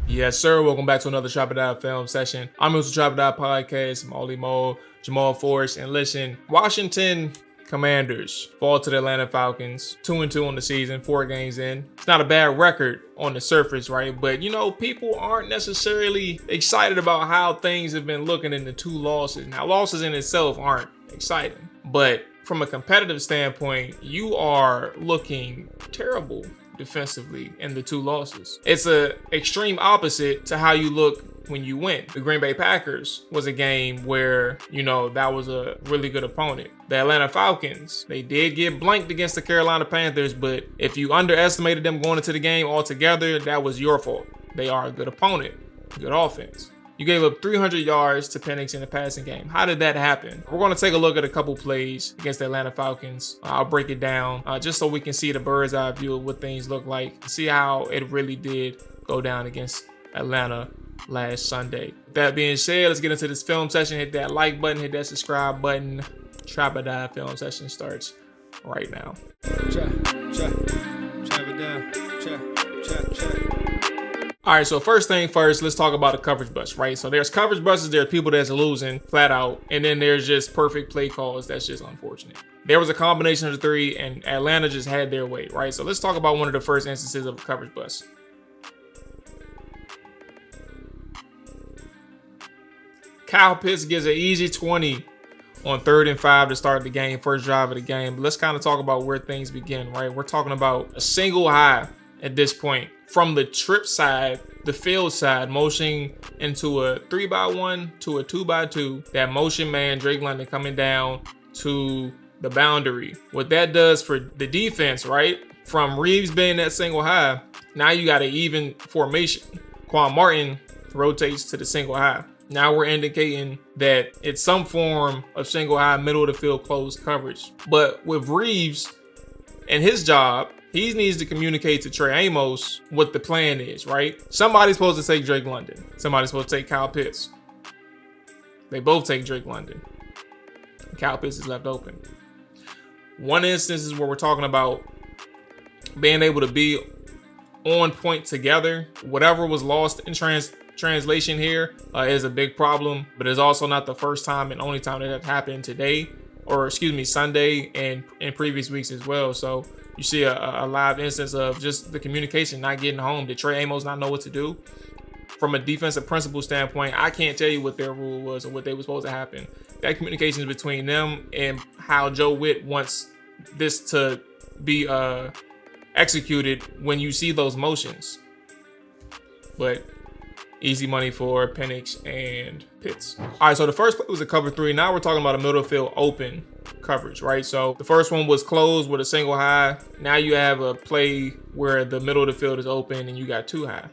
Yes, sir. Welcome back to another Chop It Out film session. I'm Mr. Chop It Out podcast. I'm Oli Mo, Jamal Forrest, and listen, Washington Commanders fall to the Atlanta Falcons, 2-2 on the season, 4 games in. It's not a bad record on the surface, right? But you know, people aren't necessarily excited about how things have been looking in the 2 losses. Now, losses in itself aren't exciting, but from a competitive standpoint, you are looking terrible defensively in the 2 losses. It's a extreme opposite to how you look when you win. The Green Bay Packers was a game where, you know, that was a really good opponent. The Atlanta Falcons, they did get blanked against the Carolina Panthers, but if you underestimated them going into the game altogether, that was your fault. They are a good opponent, good offense. You gave up 300 yards to Penix in the passing game. How did that happen? We're going to take a look at a couple plays against the Atlanta Falcons. I'll break it down just so we can see the bird's eye view of what things look like. See how it really did go down against Atlanta last Sunday. That being said, let's get into this film session. Hit that like button, hit that subscribe button. Chop It Down film session starts right now. All right, so first thing first, let's talk about the coverage bust, right? So there's coverage busts, there's people that's losing flat out, and then there's just perfect play calls. That's just unfortunate. There was a combination of the 3, and Atlanta just had their way, right? So let's talk about one of the first instances of a coverage bust. Kyle Pitts gives an easy 20 on 3rd and 5 to start the game, first drive of the game. But let's kind of talk about where things begin, right? We're talking about a single high at this point. From the trip side, the field side, motioning into a 3x1 to a 2x2. That motion man, Drake London, coming down to the boundary. What that does for the defense, right? From Reeves being that single high, now you got an even formation. Quan Martin rotates to the single high. Now we're indicating that it's some form of single high, middle of the field, closed coverage. But with Reeves and his job, he needs to communicate to Trey Amos what the plan is, right? Somebody's supposed to take Drake London. Somebody's supposed to take Kyle Pitts. They both take Drake London. Kyle Pitts is left open. One instance is where we're talking about being able to be on point together. Whatever was lost in translation here is a big problem, but it's also not the first time and only time that has happened today, or excuse me, Sunday, and in previous weeks as well. So you see a live instance of just the communication not getting home. Did Trey Amos not know what to do? From a defensive principle standpoint, I can't tell you what their rule was or what they were supposed to happen. That communication is between them and how Joe Witt wants this to be executed when you see those motions. But easy money for Penix and Pitts. All right, so the first play was a cover 3. Now we're talking about a middle field open coverage, right? So the first one was closed with a single high. Now you have a play where the middle of the field is open and you got 2 high.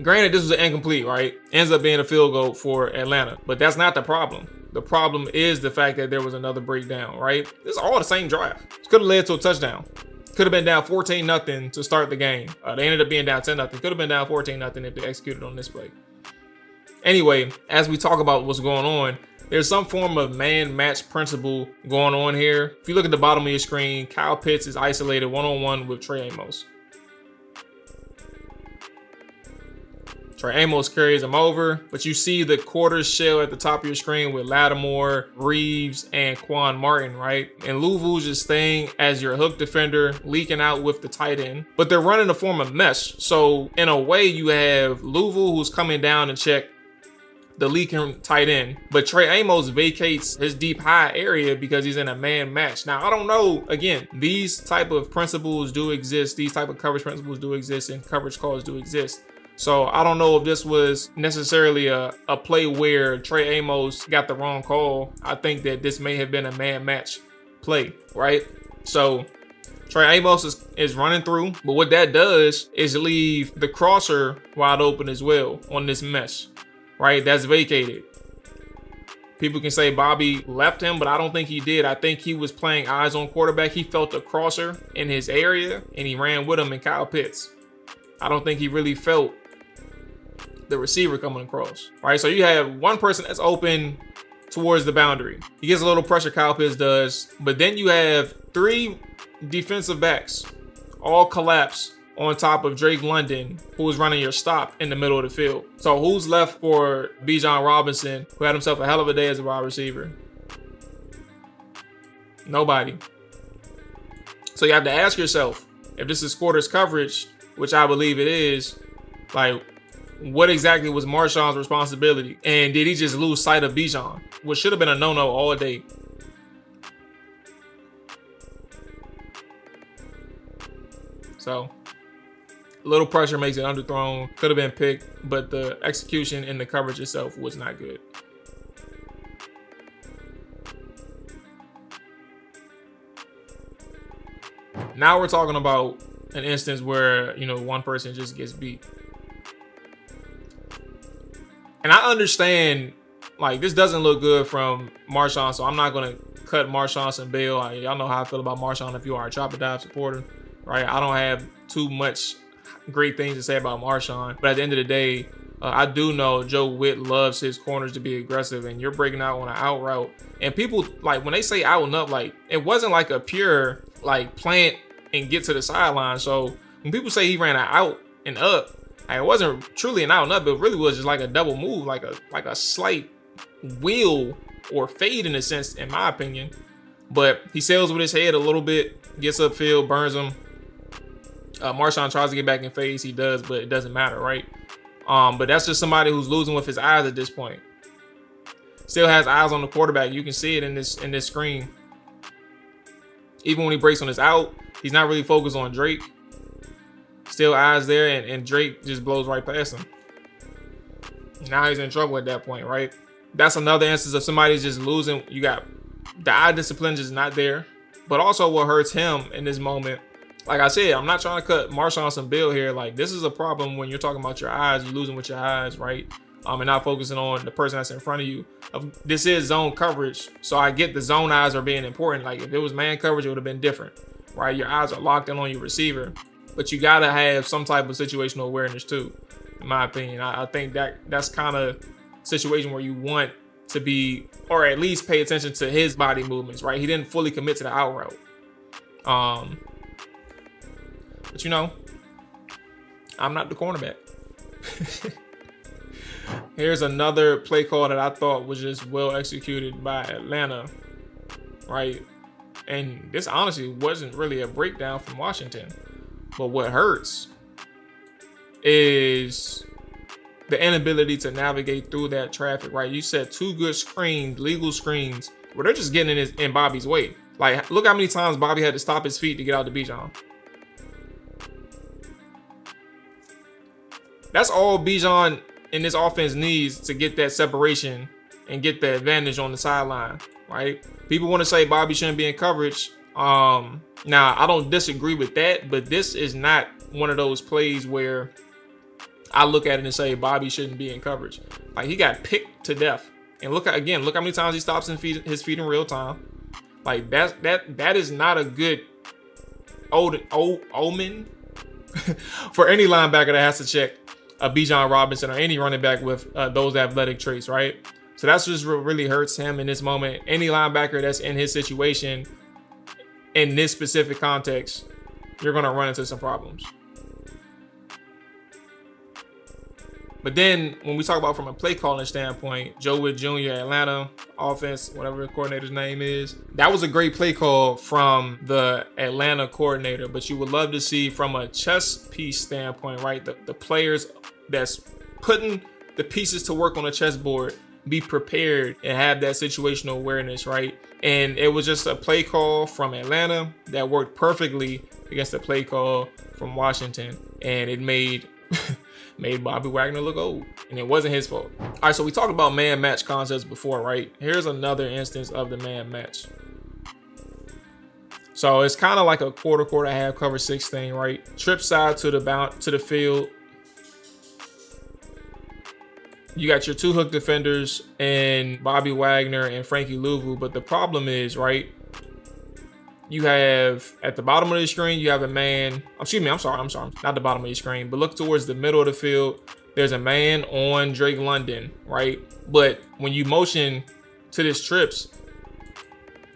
Granted, this was an incomplete, right? Ends up being a field goal for Atlanta, but that's not the problem. The problem is the fact that there was another breakdown, right? This is all the same drive. This could have led to a touchdown. Could have been down 14-0 to start the game. They ended up being down 10-0. Could have been down 14-0 if they executed on this play. Anyway, as we talk about what's going on, there's some form of man-match principle going on here. If you look at the bottom of your screen, Kyle Pitts is isolated one-on-one with Trey Amos. Trey Amos carries him over, but you see the quarter shell at the top of your screen with Lattimore, Reeves, and Quan Martin, right? And Louvu's just staying as your hook defender, leaking out with the tight end. But they're running a form of mesh. So in a way, you have Louvu who's coming down and check the leaking tight end, but Trey Amos vacates his deep high area because he's in a man match. Now, I don't know, again, these type of principles do exist. These type of coverage principles do exist and coverage calls do exist. So I don't know if this was necessarily a play where Trey Amos got the wrong call. I think that this may have been a man match play, right? So Trey Amos is running through, but what that does is leave the crosser wide open as well on this mesh, right? That's vacated. People can say Bobby left him, but I don't think he did. I think he was playing eyes on quarterback. He felt the crosser in his area and he ran with him in Kyle Pitts. I don't think he really felt the receiver coming across, right? So you have one person that's open towards the boundary. He gets a little pressure, Kyle Pitts does, but then you have 3 defensive backs all collapse on top of Drake London, who was running your stop in the middle of the field. So who's left for Bijan Robinson, who had himself a hell of a day as a wide receiver? Nobody. So you have to ask yourself, if this is quarters coverage, which I believe it is, like, what exactly was Marshawn's responsibility? And did he just lose sight of Bijan? Which should have been a no-no all day. So, a little pressure makes it underthrown. Could have been picked, but the execution and the coverage itself was not good. Now we're talking about an instance where, you know, one person just gets beat. And I understand, like, this doesn't look good from Marshawn, so I'm not going to cut Marshawn some bail. Y'all know how I feel about Marshawn if you are a Chop and Dive supporter, right? I don't have too much great things to say about Marshawn. But at the end of the day, I do know Joe Witt loves his corners to be aggressive, and you're breaking out on an out route. And people, like, when they say out and up, like, it wasn't like a pure, like, plant and get to the sideline. So when people say he ran an out and up, like, it wasn't truly an out and up. It really was just like a double move, like a slight wheel or fade in a sense, in my opinion. But he sails with his head a little bit, gets upfield, burns him. Marshawn tries to get back in phase. He does, but it doesn't matter, right? But that's just somebody who's losing with his eyes at this point. Still has eyes on the quarterback. You can see it in this screen. Even when he breaks on his out, he's not really focused on Drake. Still eyes there, and Drake just blows right past him. Now he's in trouble at that point, right? That's another instance of somebody's just losing. You got the eye discipline just not there. But also what hurts him in this moment, like I said, I'm not trying to cut Marshawn some bill here. Like, this is a problem when you're talking about your eyes. You're losing with your eyes, right? And not focusing on the person that's in front of you. This is zone coverage, so I get the zone eyes are being important. Like, if it was man coverage, it would have been different, right? Your eyes are locked in on your receiver, but you gotta have some type of situational awareness too, in my opinion. I think that's kind of situation where you want to be, or at least pay attention to his body movements, right? He didn't fully commit to the out route. But you know, I'm not the cornerback. Here's another play call that I thought was just well executed by Atlanta, right? And this honestly wasn't really a breakdown from Washington. But what hurts is the inability to navigate through that traffic, right? You set two good screens, legal screens, where they're just getting in Bobby's way. Like, look how many times Bobby had to stop his feet to get out to Bijan. That's all Bijan in this offense needs to get that separation and get the advantage on the sideline, right? People want to say Bobby shouldn't be in coverage. Now, I don't disagree with that, but this is not one of those plays where I look at it and say Bobby shouldn't be in coverage. Like, he got picked to death. And look how many times he stops his feet in real time. Like, that is not a good omen for any linebacker that has to check a Bijan Robinson or any running back with those athletic traits, right? So that's just what really hurts him in this moment. Any linebacker that's in his situation, in this specific context, you're going to run into some problems. But then when we talk about from a play calling standpoint, Joe Witt Jr., Atlanta offense, whatever the coordinator's name is, that was a great play call from the Atlanta coordinator. But you would love to see from a chess piece standpoint, right? The players that's putting the pieces to work on a chessboard be prepared and have that situational awareness, right? And it was just a play call from Atlanta that worked perfectly against the play call from Washington. And it made Bobby Wagner look old, and it wasn't his fault. All right, so we talked about man match concepts before, right? Here's another instance of the man match. So it's kind of like a quarter half cover 6 thing, right? Trip side to the field. You got your two hook defenders and Bobby Wagner and Frankie Louvu, but the problem is, right, you have at the bottom of the screen, you have a man. Excuse me, I'm sorry. Not the bottom of the screen, but look towards the middle of the field. There's a man on Drake London, right? But when you motion to this trips,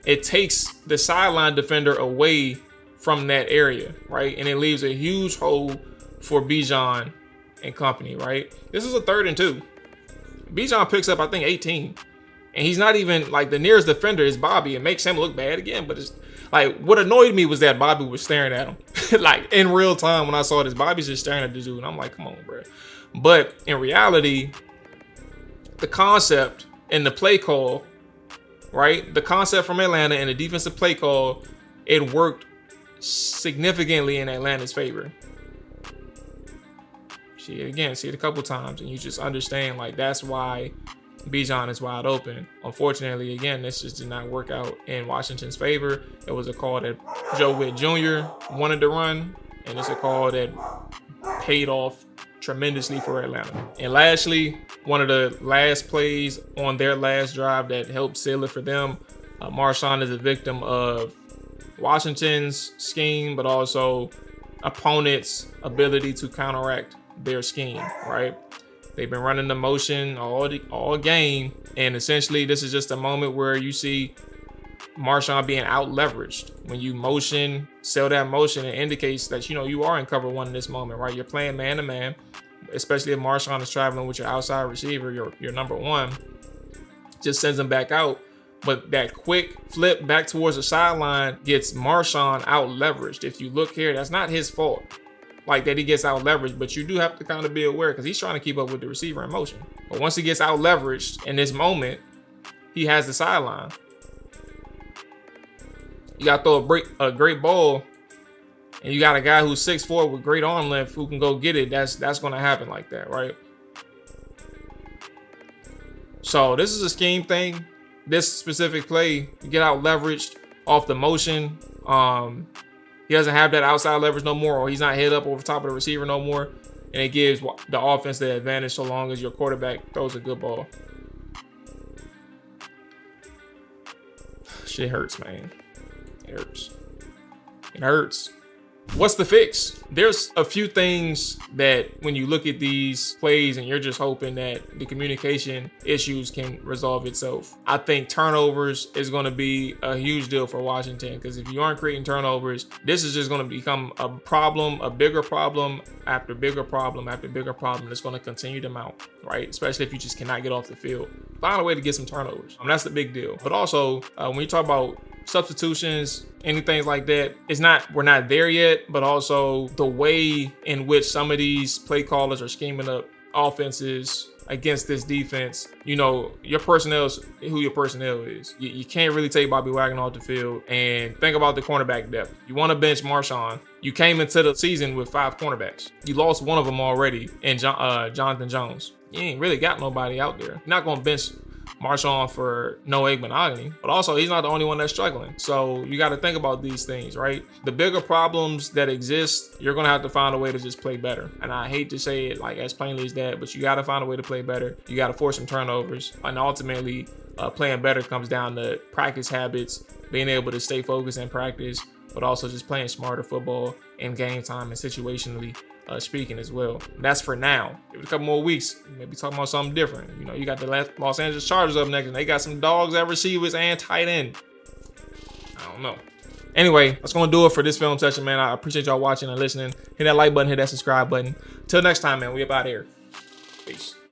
it takes the sideline defender away from that area, right? And it leaves a huge hole for Bijan and company, right? This is a 3rd and 2. Bijan picks up, I think, 18. And he's not even, like, the nearest defender is Bobby. It makes him look bad again. But it's like, what annoyed me was that Bobby was staring at him. Like, in real time when I saw this, Bobby's just staring at the dude. And I'm like, come on, bro. But in reality, the concept and the play call, right? The concept from Atlanta and the defensive play call, it worked significantly in Atlanta's favor. See it a couple times, and you just understand, like, that's why Bijan is wide open. Unfortunately, again, this just did not work out in Washington's favor. It was a call that Joe Witt Jr. wanted to run, and it's a call that paid off tremendously for Atlanta. And lastly, one of the last plays on their last drive that helped seal it for them, Marshawn is a victim of Washington's scheme, but also opponent's ability to counteract their scheme, right? They've been running the motion all game, and essentially this is just a moment where you see Marshawn being out leveraged. When you motion, sell that motion, it indicates that, you know, you are in cover one in this moment, right? You're playing man to man, especially if Marshawn is traveling with your outside receiver, your number one, just sends him back out. But that quick flip back towards the sideline gets Marshawn out leveraged. If you look here, that's not his fault, like that he gets out leveraged, but you do have to kind of be aware because he's trying to keep up with the receiver in motion. But once he gets out leveraged in this moment, he has the sideline. You got to throw a great ball, and you got a guy who's 6'4" with great arm length who can go get it. That's going to happen like that, right? So this is a scheme thing. This specific play, you get out leveraged off the motion. He doesn't have that outside leverage no more, or he's not head up over top of the receiver no more. And it gives the offense the advantage so long as your quarterback throws a good ball. Shit hurts, man. It hurts. It hurts. What's the fix? There's a few things that when you look at these plays and you're just hoping that the communication issues can resolve itself. I think turnovers is going to be a huge deal for Washington, because if you aren't creating turnovers, this is just going to become a problem, a bigger problem after bigger problem after bigger problem that's going to continue to mount, right? Especially if you just cannot get off the field. Find a way to get some turnovers. That's the big deal. But also, when you talk about substitutions, anything like that, we're not there yet, but also the way in which some of these play callers are scheming up offenses against this defense, you know, your personnel is who your personnel is. You can't really take Bobby Wagner off the field. And think about the cornerback depth. You want to bench Marshawn. You came into the season with 5 cornerbacks. You lost one of them already in Jonathan Jones. You ain't really got nobody out there. You're not going to bench Marshawn for no egg monogamy, but also he's not the only one that's struggling. So you got to think about these things, right? The bigger problems that exist, you're going to have to find a way to just play better. And I hate to say it like as plainly as that, but you got to find a way to play better. You got to force some turnovers. And ultimately, playing better comes down to practice habits, being able to stay focused in practice, but also just playing smarter football in game time and situationally speaking as well. And that's for now. Give it a couple more weeks, maybe talking about something different. You know, you got the Los Angeles Chargers up next, and they got some dogs at receivers and tight end. I don't know. Anyway, that's gonna do it for this film session, man. I appreciate y'all watching and listening. Hit that like button, hit that subscribe button. Till next time, man. We up out here. Peace.